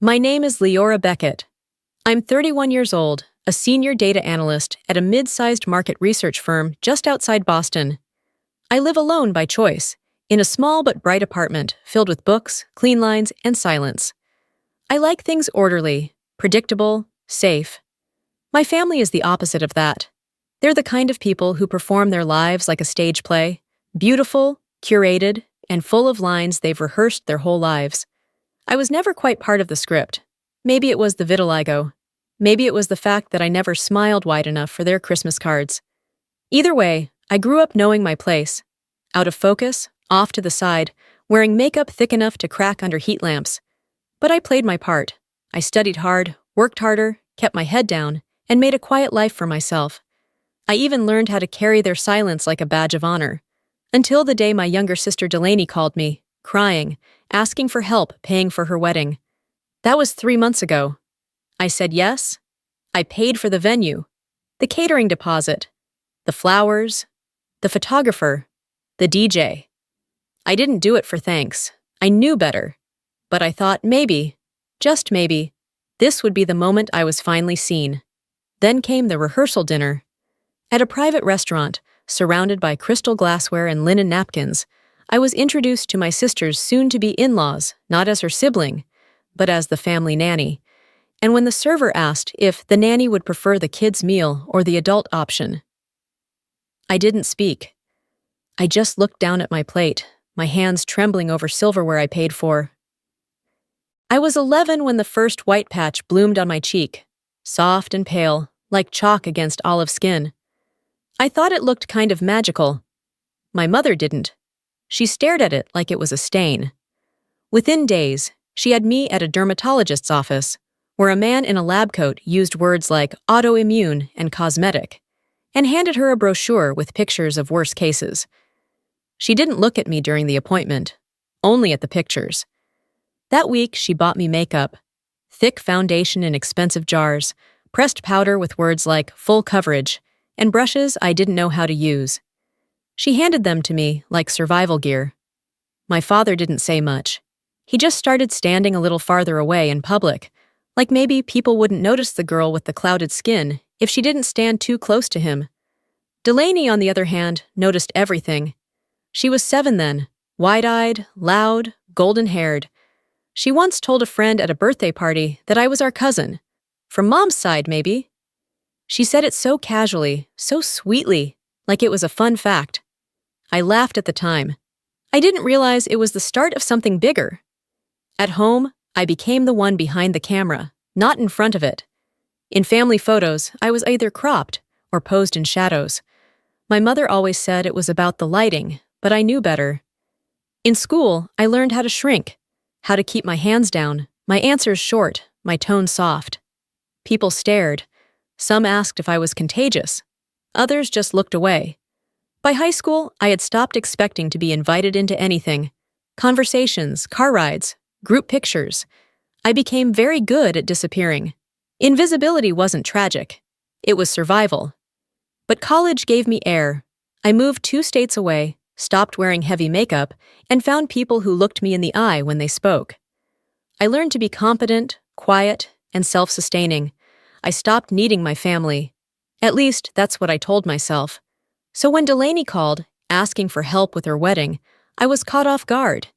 My name is Leora Beckett. I'm 31 years old, a senior data analyst at a mid-sized market research firm just outside Boston. I live alone by choice, in a small but bright apartment filled with books, clean lines, and silence. I like things orderly, predictable, safe. My family is the opposite of that. They're the kind of people who perform their lives like a stage play, beautiful, curated, and full of lines they've rehearsed their whole lives. I was never quite part of the script. Maybe it was the vitiligo. Maybe it was the fact that I never smiled wide enough for their Christmas cards. Either way, I grew up knowing my place. Out of focus, off to the side, wearing makeup thick enough to crack under heat lamps. But I played my part. I studied hard, worked harder, kept my head down, and made a quiet life for myself. I even learned how to carry their silence like a badge of honor. Until the day my younger sister Delaney called me, crying, asking for help paying for her wedding. That was 3 months ago. I said yes. I paid for the venue, the catering deposit, the flowers, the photographer, the DJ. I didn't do it for thanks. I knew better. But I thought maybe, just maybe, this would be the moment I was finally seen. Then came the rehearsal dinner. At a private restaurant, surrounded by crystal glassware and linen napkins, I was introduced to my sister's soon-to-be in-laws, not as her sibling, but as the family nanny. And when the server asked if the nanny would prefer the kids' meal or the adult option, I didn't speak. I just looked down at my plate, my hands trembling over silverware I paid for. I was 11 when the first white patch bloomed on my cheek, soft and pale, like chalk against olive skin. I thought it looked kind of magical. My mother didn't. She stared at it like it was a stain. Within days, she had me at a dermatologist's office, where a man in a lab coat used words like autoimmune and cosmetic, and handed her a brochure with pictures of worse cases. She didn't look at me during the appointment, only at the pictures. That week, she bought me makeup, thick foundation in expensive jars, pressed powder with words like full coverage, and brushes I didn't know how to use. She handed them to me like survival gear. My father didn't say much. He just started standing a little farther away in public, like maybe people wouldn't notice the girl with the clouded skin if she didn't stand too close to him. Delaney, on the other hand, noticed everything. She was 7 then, wide-eyed, loud, golden-haired. She once told a friend at a birthday party that I was our cousin. From Mom's side, maybe. She said it so casually, so sweetly, like it was a fun fact. I laughed at the time. I didn't realize it was the start of something bigger. At home, I became the one behind the camera, not in front of it. In family photos, I was either cropped or posed in shadows. My mother always said it was about the lighting, but I knew better. In school, I learned how to shrink, how to keep my hands down, my answers short, my tone soft. People stared. Some asked if I was contagious. Others just looked away. By high school, I had stopped expecting to be invited into anything. Conversations, car rides, group pictures. I became very good at disappearing. Invisibility wasn't tragic. It was survival. But college gave me air. I moved 2 states away, stopped wearing heavy makeup, and found people who looked me in the eye when they spoke. I learned to be confident, quiet, and self-sustaining. I stopped needing my family. At least, that's what I told myself. So when Delaney called, asking for help with her wedding, I was caught off guard.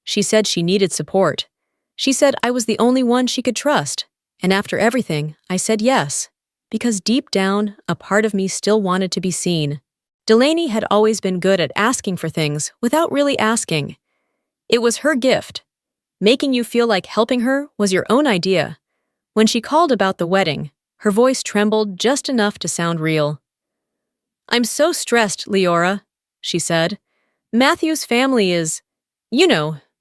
She said she needed support. She said I was the only one she could trust. And after everything, I said yes, because deep down, a part of me still wanted to be seen. Delaney had always been good at asking for things without really asking. It was her gift. Making you feel like helping her was your own idea. When she called about the wedding, her voice trembled just enough to sound real. "I'm so stressed, Leora," she said. "Matthew's family is,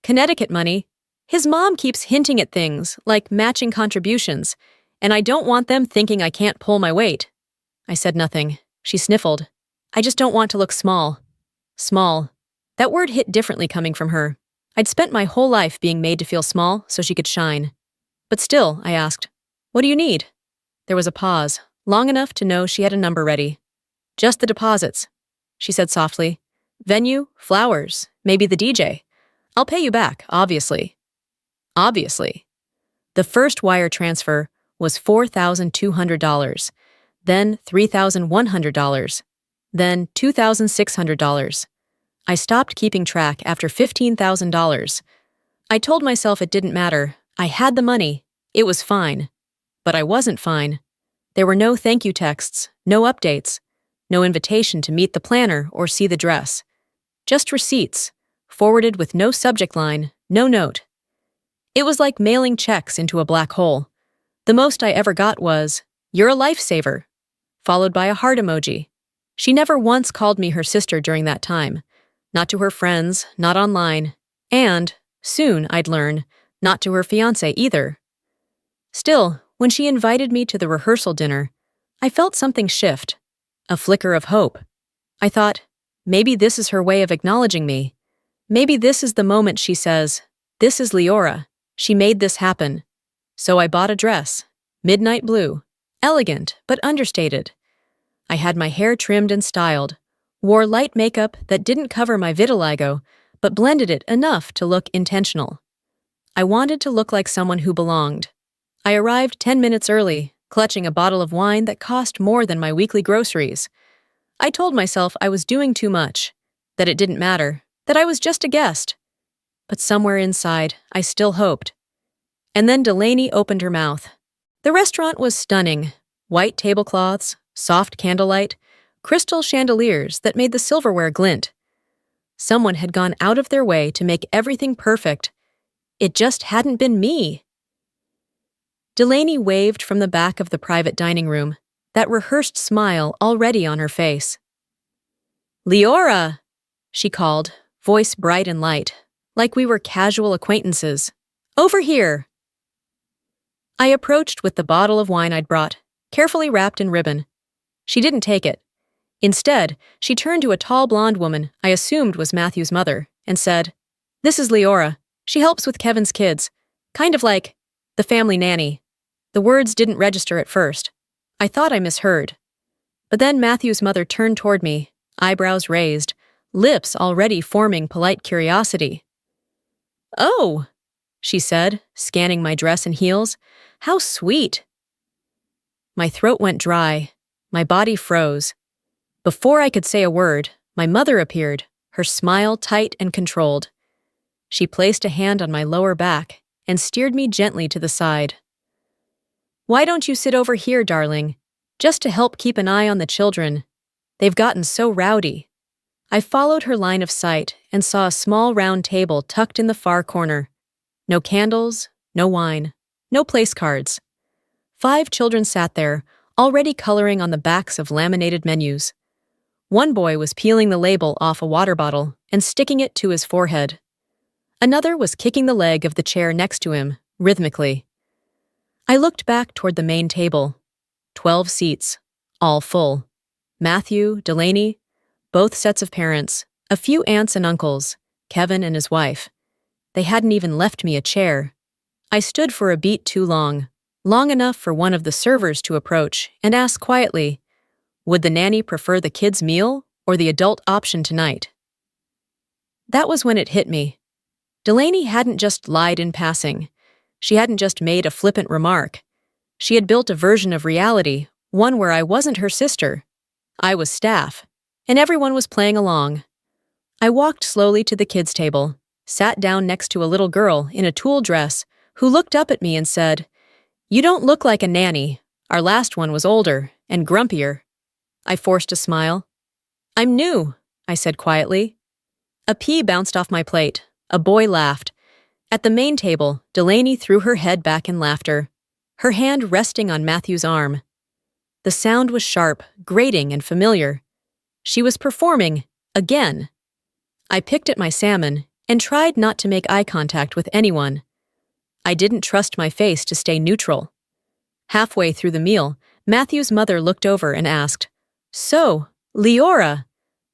Connecticut money. His mom keeps hinting at things, like matching contributions, and I don't want them thinking I can't pull my weight." I said nothing. She sniffled. "I just don't want to look small." Small. That word hit differently coming from her. I'd spent my whole life being made to feel small so she could shine. But still, I asked, "What do you need?" There was a pause, long enough to know she had a number ready. "Just the deposits," she said softly. "Venue, flowers, maybe the DJ. I'll pay you back, obviously." Obviously. The first wire transfer was $4,200, then $3,100, then $2,600. I stopped keeping track after $15,000. I told myself it didn't matter. I had the money. It was fine. But I wasn't fine. There were no thank you texts, no updates, no invitation to meet the planner or see the dress. Just receipts, forwarded with no subject line, no note. It was like mailing checks into a black hole. The most I ever got was, "You're a lifesaver," followed by a heart emoji. She never once called me her sister during that time. Not to her friends, not online, and, soon I'd learn, not to her fiancé either. Still, when she invited me to the rehearsal dinner, I felt something shift, a flicker of hope. I thought, maybe this is her way of acknowledging me. Maybe this is the moment she says, "This is Leora. She made this happen." So I bought a dress, midnight blue, elegant but understated. I had my hair trimmed and styled, wore light makeup that didn't cover my vitiligo, but blended it enough to look intentional. I wanted to look like someone who belonged. I arrived 10 minutes early, clutching a bottle of wine that cost more than my weekly groceries. I told myself I was doing too much, that it didn't matter, that I was just a guest. But somewhere inside, I still hoped. And then Delaney opened her mouth. The restaurant was stunning. White tablecloths, soft candlelight, crystal chandeliers that made the silverware glint. Someone had gone out of their way to make everything perfect. It just hadn't been me. Delaney waved from the back of the private dining room, that rehearsed smile already on her face. "Leora!" she called, voice bright and light, like we were casual acquaintances. "Over here!" I approached with the bottle of wine I'd brought, carefully wrapped in ribbon. She didn't take it. Instead, she turned to a tall blonde woman I assumed was Matthew's mother and said, "This is Leora. She helps with Kevin's kids. Kind of like the family nanny." The words didn't register at first. I thought I misheard. But then Matthew's mother turned toward me, eyebrows raised, lips already forming polite curiosity. "Oh," she said, scanning my dress and heels. "How sweet." My throat went dry. My body froze. Before I could say a word, my mother appeared, her smile tight and controlled. She placed a hand on my lower back and steered me gently to the side. "Why don't you sit over here, darling? Just to help keep an eye on the children. They've gotten so rowdy." I followed her line of sight and saw a small round table tucked in the far corner. No candles, no wine, no place cards. 5 children sat there, already coloring on the backs of laminated menus. One boy was peeling the label off a water bottle and sticking it to his forehead. Another was kicking the leg of the chair next to him, rhythmically. I looked back toward the main table. 12 seats, all full. Matthew, Delaney, both sets of parents, a few aunts and uncles, Kevin and his wife. They hadn't even left me a chair. I stood for a beat too long enough for one of the servers to approach and ask quietly, would the nanny prefer the kids' meal or the adult option tonight? That was when it hit me. Delaney hadn't just lied in passing. She hadn't just made a flippant remark. She had built a version of reality, one where I wasn't her sister. I was staff, and everyone was playing along. I walked slowly to the kids' table, sat down next to a little girl in a tulle dress who looked up at me and said, "You don't look like a nanny. Our last one was older and grumpier." I forced a smile. "I'm new," I said quietly. A pea bounced off my plate. A boy laughed. At the main table, Delaney threw her head back in laughter, her hand resting on Matthew's arm. The sound was sharp, grating, and familiar. She was performing, again. I picked at my salmon and tried not to make eye contact with anyone. I didn't trust my face to stay neutral. Halfway through the meal, Matthew's mother looked over and asked, "So, Leora,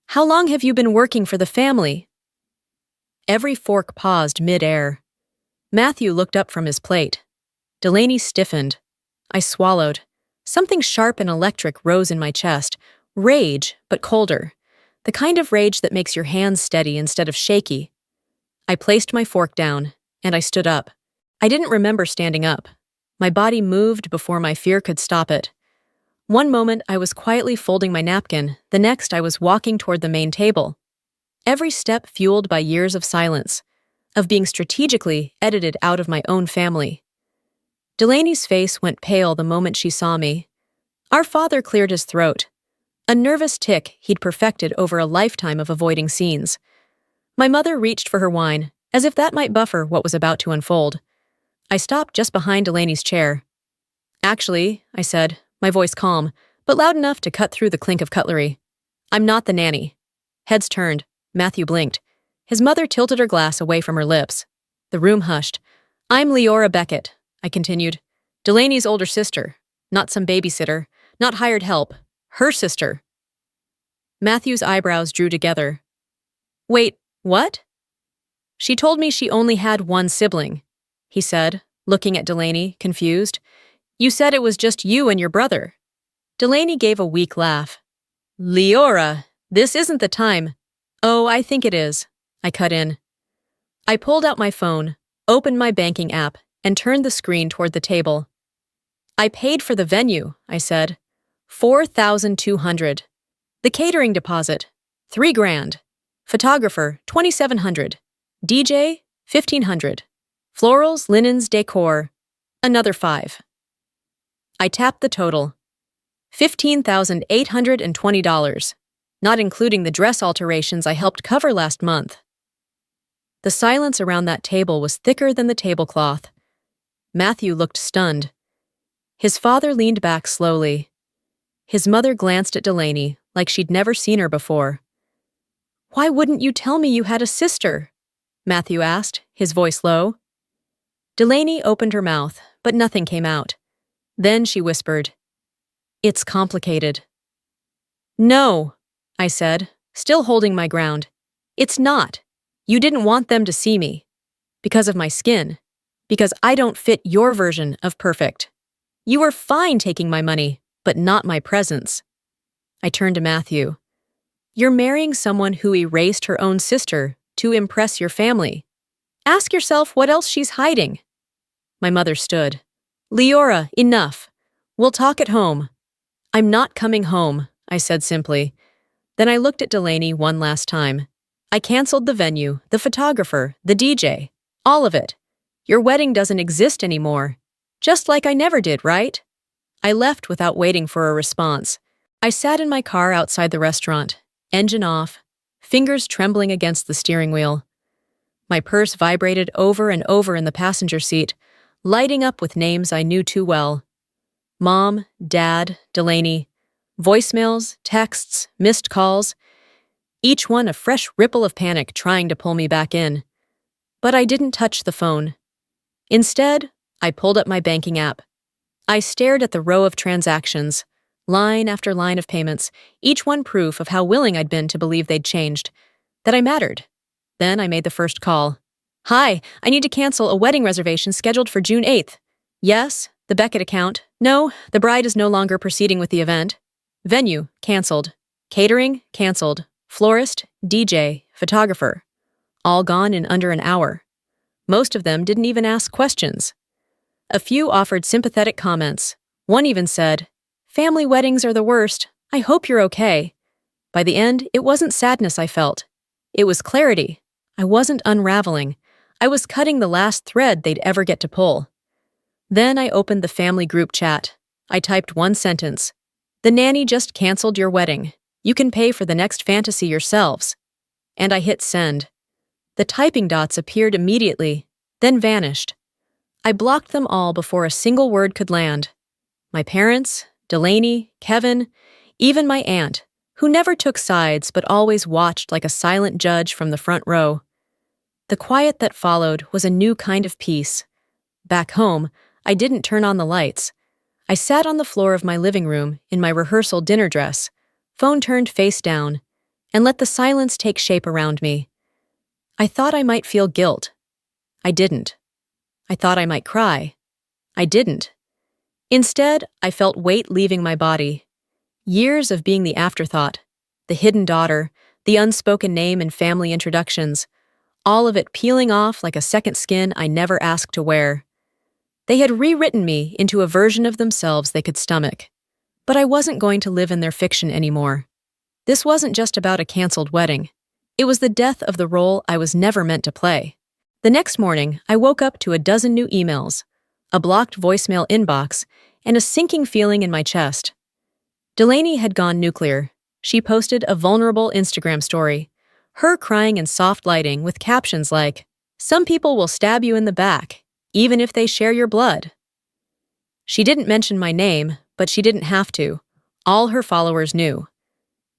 how long have you been working for the family?" Every fork paused mid-air. Matthew looked up from his plate. Delaney stiffened. I swallowed. Something sharp and electric rose in my chest. Rage, but colder. The kind of rage that makes your hands steady instead of shaky. I placed my fork down, and I stood up. I didn't remember standing up, My body moved before my fear could stop it. One moment I was quietly folding my napkin, the next I was walking toward the main table. Every step fueled by years of silence, of being strategically edited out of my own family. Delaney's face went pale the moment she saw me. Our father cleared his throat, a nervous tic he'd perfected over a lifetime of avoiding scenes. My mother reached for her wine, as if that might buffer what was about to unfold. I stopped just behind Delaney's chair. "Actually," I said, my voice calm, but loud enough to cut through the clink of cutlery. "I'm not the nanny." Heads turned. Matthew blinked. His mother tilted her glass away from her lips. The room hushed. "I'm Leora Beckett," I continued. "Delaney's older sister. Not some babysitter. Not hired help. Her sister." Matthew's eyebrows drew together. "Wait, what?" "She told me she only had one sibling," he said, looking at Delaney, confused. "You said it was just you and your brother." Delaney gave a weak laugh. "Leora, this isn't the time." "Oh, I think it is," I cut in. I pulled out my phone, opened my banking app, and turned the screen toward the table. "I paid for the venue," I said. $4,200. The catering deposit, $3,000. Photographer, $2,700. DJ, $1,500. Florals, linens, decor, another $5. I tapped the total. $15,820, not including the dress alterations I helped cover last month. The silence around that table was thicker than the tablecloth. Matthew looked stunned. His father leaned back slowly. His mother glanced at Delaney like she'd never seen her before. "Why wouldn't you tell me you had a sister?" Matthew asked, his voice low. Delaney opened her mouth, but nothing came out. Then she whispered, "It's complicated." "No," I said, still holding my ground. "It's not. You didn't want them to see me. Because of my skin. Because I don't fit your version of perfect. You were fine taking my money, but not my presence." I turned to Matthew. "You're marrying someone who erased her own sister to impress your family. Ask yourself what else she's hiding." My mother stood. "Leora, enough. We'll talk at home." "I'm not coming home," I said simply. Then I looked at Delaney one last time. "I canceled the venue, the photographer, the DJ, all of it. Your wedding doesn't exist anymore. Just like I never did, right?" I left without waiting for a response. I sat in my car outside the restaurant, engine off, fingers trembling against the steering wheel. My purse vibrated over and over in the passenger seat, lighting up with names I knew too well. Mom, Dad, Delaney. Voicemails, texts, missed calls. Each one a fresh ripple of panic trying to pull me back in. But I didn't touch the phone. Instead, I pulled up my banking app. I stared at the row of transactions, line after line of payments, each one proof of how willing I'd been to believe they'd changed, that I mattered. Then I made the first call. "Hi, I need to cancel a wedding reservation scheduled for June 8th. Yes, the Beckett account. No, the bride is no longer proceeding with the event. Venue, canceled. Catering, canceled. Florist, DJ, photographer. All gone in under an hour. Most of them didn't even ask questions. A few offered sympathetic comments. One even said, "Family weddings are the worst. I hope you're okay." By the end, it wasn't sadness I felt. It was clarity. I wasn't unraveling. I was cutting the last thread they'd ever get to pull. Then I opened the family group chat. I typed one sentence. "The nanny just canceled your wedding. You can pay for the next fantasy yourselves." And I hit send. The typing dots appeared immediately, then vanished. I blocked them all before a single word could land. My parents, Delaney, Kevin, even my aunt, who never took sides but always watched like a silent judge from the front row. The quiet that followed was a new kind of peace. Back home, I didn't turn on the lights. I sat on the floor of my living room in my rehearsal dinner dress, phone turned face down, and let the silence take shape around me. I thought I might feel guilt. I didn't. I thought I might cry. I didn't. Instead, I felt weight leaving my body. Years of being the afterthought, the hidden daughter, the unspoken name in family introductions, all of it peeling off like a second skin I never asked to wear. They had rewritten me into a version of themselves they could stomach. But I wasn't going to live in their fiction anymore. This wasn't just about a canceled wedding. It was the death of the role I was never meant to play. The next morning, I woke up to a dozen new emails, a blocked voicemail inbox, and a sinking feeling in my chest. Delaney had gone nuclear. She posted a vulnerable Instagram story, her crying in soft lighting with captions like, "Some people will stab you in the back, even if they share your blood." She didn't mention my name, but she didn't have to. All her followers knew.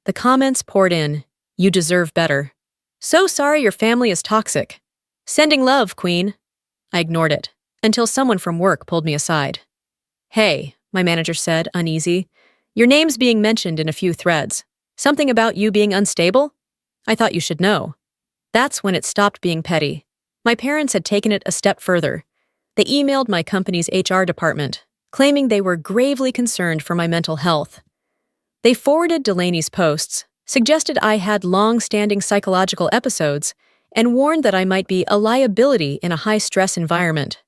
The comments poured in. "You deserve better." "So sorry your family is toxic." "Sending love, Queen." I ignored it, until someone from work pulled me aside. "Hey," my manager said, uneasy. "Your name's being mentioned in a few threads. Something about you being unstable? I thought you should know." That's when it stopped being petty. My parents had taken it a step further. They emailed my company's HR department, claiming they were gravely concerned for my mental health. They forwarded Delaney's posts, suggested I had long-standing psychological episodes, and warned that I might be a liability in a high-stress environment.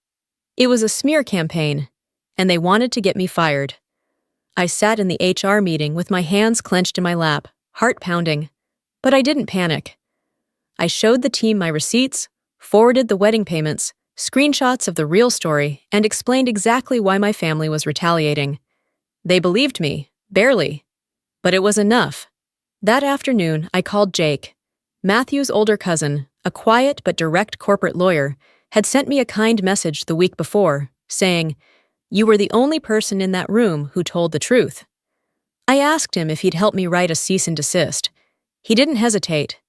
It was a smear campaign, and they wanted to get me fired. I sat in the HR meeting with my hands clenched in my lap, heart pounding. But I didn't panic. I showed the team my receipts, forwarded the wedding payments, screenshots of the real story, and explained exactly why my family was retaliating. They believed me, barely. But it was enough. That afternoon, I called Jake. Matthew's older cousin, a quiet but direct corporate lawyer, had sent me a kind message the week before, saying, "You were the only person in that room who told the truth." I asked him if he'd help me write a cease and desist. He didn't hesitate.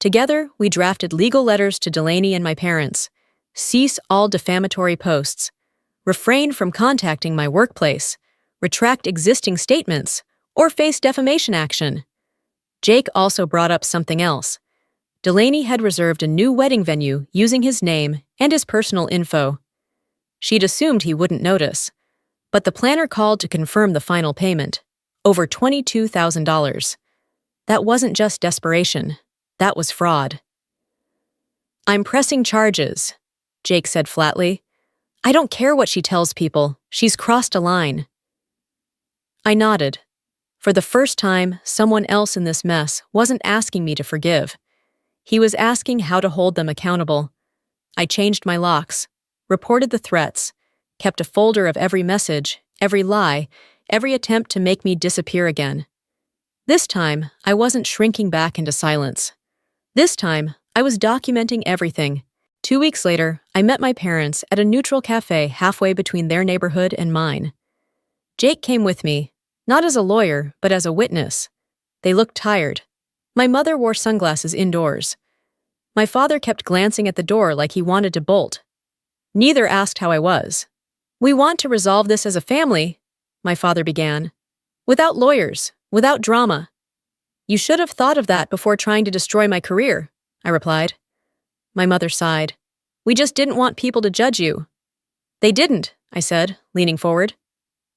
Together, we drafted legal letters to Delaney and my parents. Cease all defamatory posts. Refrain from contacting my workplace. Retract existing statements. Or face defamation action. Jake also brought up something else. Delaney had reserved a new wedding venue using his name and his personal info. She'd assumed he wouldn't notice. But the planner called to confirm the final payment. Over $22,000. That wasn't just desperation. That was fraud. "I'm pressing charges," Jake said flatly. "I don't care what she tells people. She's crossed a line." I nodded. For the first time, someone else in this mess wasn't asking me to forgive. He was asking how to hold them accountable. I changed my locks, reported the threats, kept a folder of every message, every lie, every attempt to make me disappear again. This time, I wasn't shrinking back into silence. This time, I was documenting everything. 2 weeks later, I met my parents at a neutral cafe halfway between their neighborhood and mine. Jake came with me, not as a lawyer, but as a witness. They looked tired. My mother wore sunglasses indoors. My father kept glancing at the door like he wanted to bolt. Neither asked how I was. "We want to resolve this as a family," my father began. "Without lawyers, without drama." "You should have thought of that before trying to destroy my career," I replied. My mother sighed. "We just didn't want people to judge you." "They didn't," I said, leaning forward.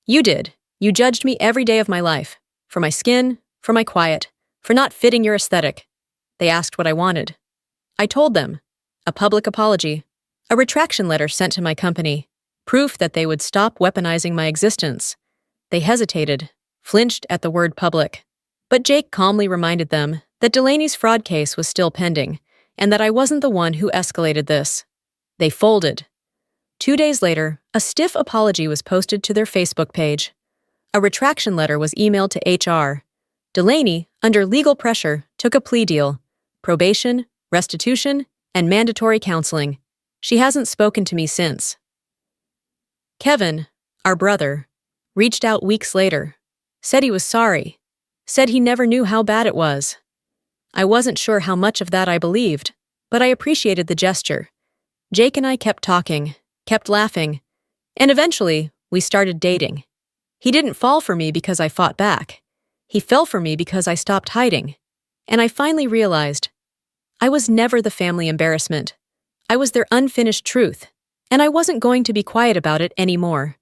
"You did. You judged me every day of my life. For my skin, for my quiet, for not fitting your aesthetic. They asked what I wanted. I told them. A public apology. A retraction letter sent to my company. Proof that they would stop weaponizing my existence. They hesitated, flinched at the word public. But Jake calmly reminded them that Delaney's fraud case was still pending, and that I wasn't the one who escalated this. They folded. 2 days later, a stiff apology was posted to their Facebook page. A retraction letter was emailed to HR. Delaney, under legal pressure, took a plea deal. Probation, restitution, and mandatory counseling. She hasn't spoken to me since. Kevin, our brother, reached out weeks later. Said he was sorry. Said he never knew how bad it was. I wasn't sure how much of that I believed, but I appreciated the gesture. Jake and I kept talking, kept laughing, and eventually, we started dating. He didn't fall for me because I fought back. He fell for me because I stopped hiding. And I finally realized I was never the family embarrassment. I was their unfinished truth, and I wasn't going to be quiet about it anymore.